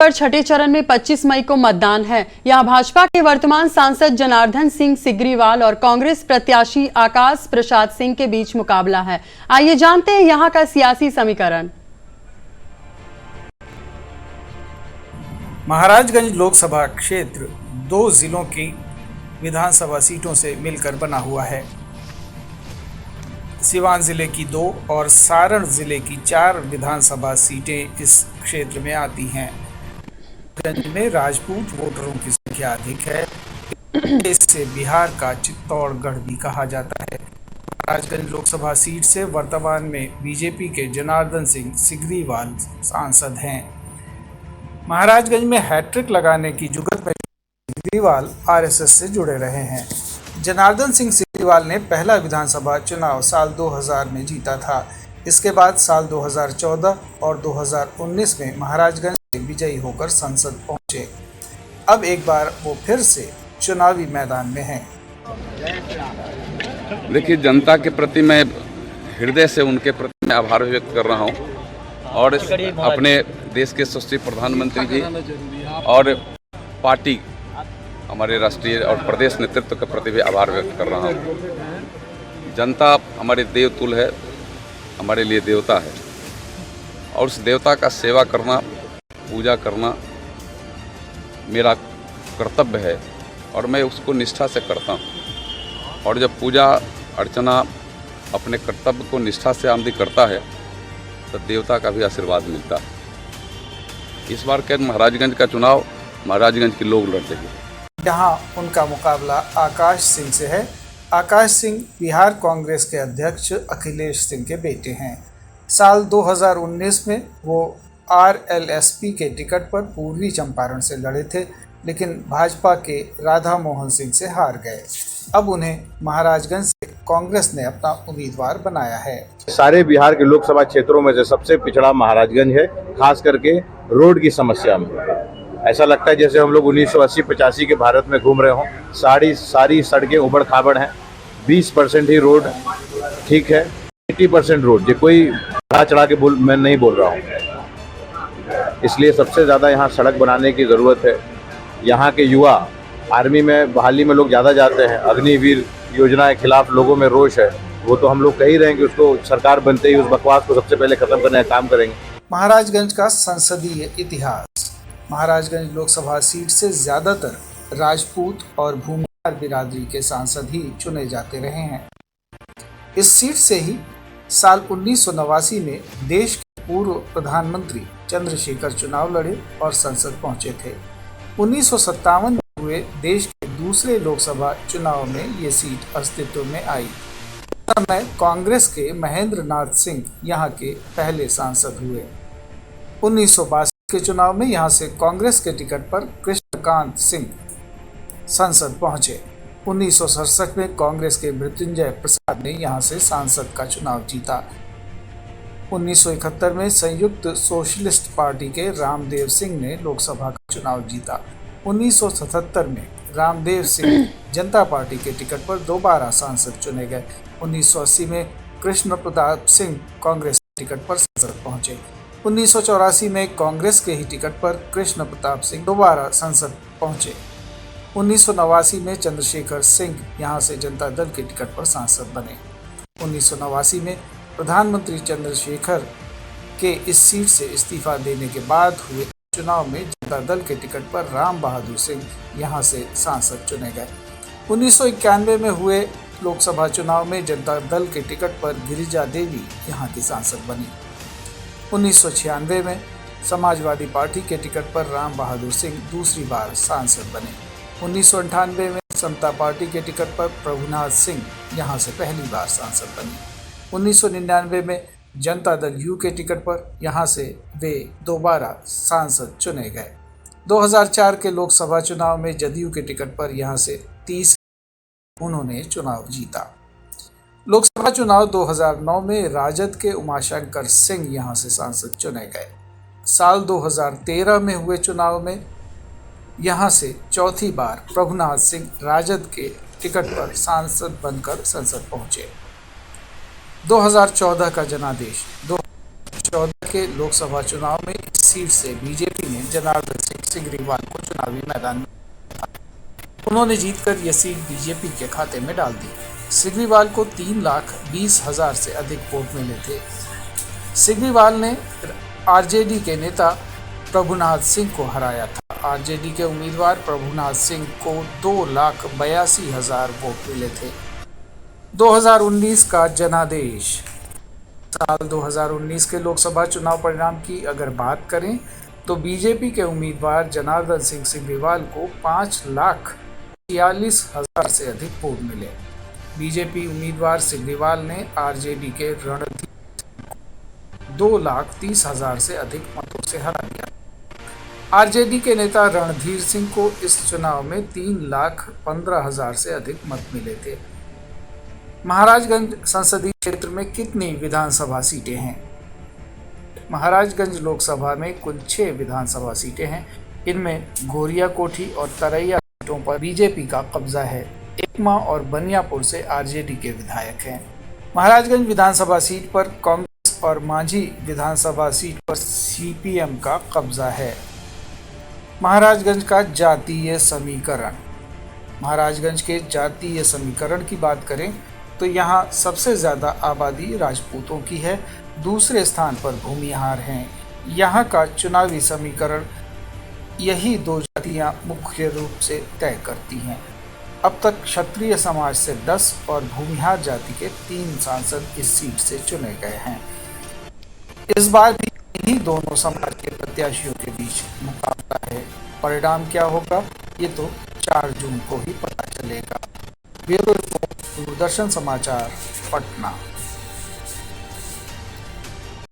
पर छठे चरण में 25 मई को मतदान है। यहां भाजपा के वर्तमान सांसद जनार्दन सिंह सिग्रीवाल और कांग्रेस प्रत्याशी आकाश प्रसाद सिंह के बीच मुकाबला है। आइए जानते हैं यहां का सियासी समीकरण। महाराजगंज लोकसभा क्षेत्र 2 जिलों की विधानसभा सीटों से मिलकर बना हुआ है। सिवान जिले की 2 और सारण जिले की 4 विधानसभा सीटें इस क्षेत्र में आती हैं। गंज में राजपूत वोटरों की संख्या अधिक है। इससे बिहार का चित्तौड़गढ़ भी कहा जाता है। महाराजगंज लोकसभा सीट से वर्तमान में बीजेपी के जनार्दन सिंह सिग्रीवाल सांसद हैं। महाराजगंज में हैट्रिक लगाने की जुगत में सिग्रीवाल आरएसएस से जुड़े रहे हैं। जनार्दन सिंह सिग्रीवाल ने पहला विधानसभा चुनाव साल 2000 में जीता था। इसके बाद साल 2014 और 2019 में महाराजगंज से विजयी होकर संसद पहुंचे। अब एक बार वो फिर से चुनावी मैदान में हैं। देखिए, जनता के प्रति मैं हृदय से उनके प्रति मैं आभार व्यक्त कर रहा हूं और अपने देश के यशस्वी प्रधानमंत्री जी और पार्टी हमारे राष्ट्रीय और प्रदेश नेतृत्व के प्रति भी आभार व्यक्त कर रहा हूँ। जनता हमारे देवतुल्य है, हमारे लिए देवता है और उस देवता का सेवा करना, पूजा करना मेरा कर्तव्य है और मैं उसको निष्ठा से करता हूँ। और जब पूजा अर्चना अपने कर्तव्य को निष्ठा से आदमी करता है तो देवता का भी आशीर्वाद मिलता है। इस बार के महाराजगंज का चुनाव महाराजगंज के लोग लड़ देंगे। यहाँ उनका मुकाबला आकाश सिंह से है। आकाश सिंह बिहार कांग्रेस के अध्यक्ष अखिलेश सिंह के बेटे हैं। साल 2019 में वो आरएलएसपी के टिकट पर पूर्वी चंपारण से लड़े थे, लेकिन भाजपा के राधा मोहन सिंह से हार गए। अब उन्हें महाराजगंज से कांग्रेस ने अपना उम्मीदवार बनाया है। सारे बिहार के लोकसभा क्षेत्रों में से सबसे पिछड़ा महाराजगंज है, खास करके रोड की समस्या में। ऐसा लगता है जैसे हम लोग 1980-85 के भारत में घूम रहे हों। सारी सड़कें उबड़ खाबड़ हैं। 20% ही रोड ठीक है, 80% रोड ये कोई बढ़ा चढ़ा के मैं नहीं बोल रहा हूँ। इसलिए सबसे ज़्यादा यहाँ सड़क बनाने की ज़रूरत है। यहाँ के युवा आर्मी में बहाली में लोग ज़्यादा जाते हैं। अग्निवीर योजना के खिलाफ लोगों में रोष है। वो तो हम लोग कह ही रहे हैं कि उसको सरकार बनते ही उस बकवास को सबसे पहले ख़त्म करने का काम करेंगे। महाराजगंज का संसदीय इतिहास। महाराजगंज लोकसभा सीट से ज़्यादातर राजपूत और भूमिहार बिरादरी के सांसद ही चुने जाते रहे हैं। इस सीट से ही साल 1989 में देश के पूर्व प्रधानमंत्री चंद्रशेखर चुनाव लड़े और संसद पहुंचे थे। 1957 में हुए देश के दूसरे लोकसभा चुनाव में ये सीट अस्तित्व में आई। उस समय कांग्रेस के महेंद्र नाथ सिंह यहाँ के पहले सांसद हुए। 1962 के चुनाव में यहां से कांग्रेस के टिकट पर कृष्णकांत सिंह संसद पहुंचे। 1967 में कांग्रेस के मृत्युंजय प्रसाद ने यहां से सांसद का चुनाव जीता। 1971 में संयुक्त सोशलिस्ट पार्टी के रामदेव सिंह ने लोकसभा का चुनाव जीता। 1977 में रामदेव सिंह जनता पार्टी के टिकट पर दोबारा सांसद चुने गए। 1980 में कृष्ण प्रताप सिंह कांग्रेस टिकट पर संसद पहुंचे। 1984 में कांग्रेस के ही टिकट पर कृष्ण प्रताप सिंह दोबारा संसद पहुंचे। 1989 में चंद्रशेखर सिंह यहां से जनता दल के टिकट पर सांसद बने। 1989 में प्रधानमंत्री चंद्रशेखर के इस सीट से इस्तीफा देने के बाद हुए चुनाव में जनता दल के टिकट पर राम बहादुर सिंह यहां से सांसद चुने गए। 1991 में हुए लोकसभा चुनाव में जनता दल के टिकट पर गिरिजा देवी यहां की सांसद बनी। 1996 में समाजवादी पार्टी के टिकट पर राम बहादुर सिंह दूसरी बार सांसद बने। 1998 में समता पार्टी के टिकट पर प्रभुनाथ सिंह यहां से पहली बार सांसद बने। 1999 में जनता दल यू के टिकट पर यहां से वे दोबारा सांसद चुने गए। 2004 के लोकसभा चुनाव में जदयू के टिकट पर यहां से 30 उन्होंने चुनाव जीता। लोकसभा चुनाव 2009 में राजद के उमाशंकर सिंह यहां से सांसद चुने गए। साल 2013 में हुए चुनाव में यहां से चौथी बार प्रभुनाथ सिंह राजद के टिकट पर सांसद बनकर संसद पहुंचे। 2014 का जनादेश 2014 के लोकसभा चुनाव में इस सीट से बीजेपी ने जनार्दन सिंह सिग्रीवाल को चुनावी मैदान में उन्होंने जीतकर यह सीट बीजेपी के खाते में डाल दी। सिग्रीवाल को 3,20,000 से अधिक वोट मिले थे। सिग्रीवाल ने आरजेडी के नेता प्रभुनाथ सिंह को हराया था। आरजेडी के उम्मीदवार प्रभुनाथ सिंह को 2,82,000 वोट मिले थे। 2019 का जनादेश। साल 2019 के लोकसभा चुनाव परिणाम की अगर बात करें तो बीजेपी के उम्मीदवार जनार्दन सिंह सिग्रीवाल को 5,46,000 से अधिक वोट मिले। बीजेपी उम्मीदवार सिग्रीवाल ने आरजेडी के रणधीर 2,30,000 से अधिक मतों से हरा दिया। आरजेडी के नेता रणधीर सिंह को इस चुनाव में 3,15,000 से अधिक मत मिले थे। महाराजगंज संसदीय क्षेत्र में कितनी विधानसभा सीटें हैं? महाराजगंज लोकसभा में कुल 6 विधानसभा सीटें हैं। इनमें गोरिया कोठी और तरैया सीटों पर बीजेपी का कब्जा है। एकमा और बनियापुर से आरजेडी के विधायक हैं। महाराजगंज विधानसभा सीट पर कांग्रेस और मांझी विधानसभा सीट पर सीपीएम का कब्जा है। महाराजगंज का जातीय समीकरण। महाराजगंज के जातीय समीकरण की बात करें तो यहाँ सबसे ज़्यादा आबादी राजपूतों की है, दूसरे स्थान पर भूमिहार हैं। यहाँ का चुनावी समीकरण यही 2 जातियाँ मुख्य रूप से तय करती हैं। अब तक क्षत्रिय समाज से 10 और भूमिहार जाति के 3 सांसद इस सीट से चुने गए हैं। इस बार भी इन्हीं दोनों समाज के प्रत्याशियों के बीच मुकाबला है। परिणाम क्या होगा ये तो 4 जून को ही पता चलेगा। ब्यूरो रिपोर्ट, दूरदर्शन समाचार, पटना।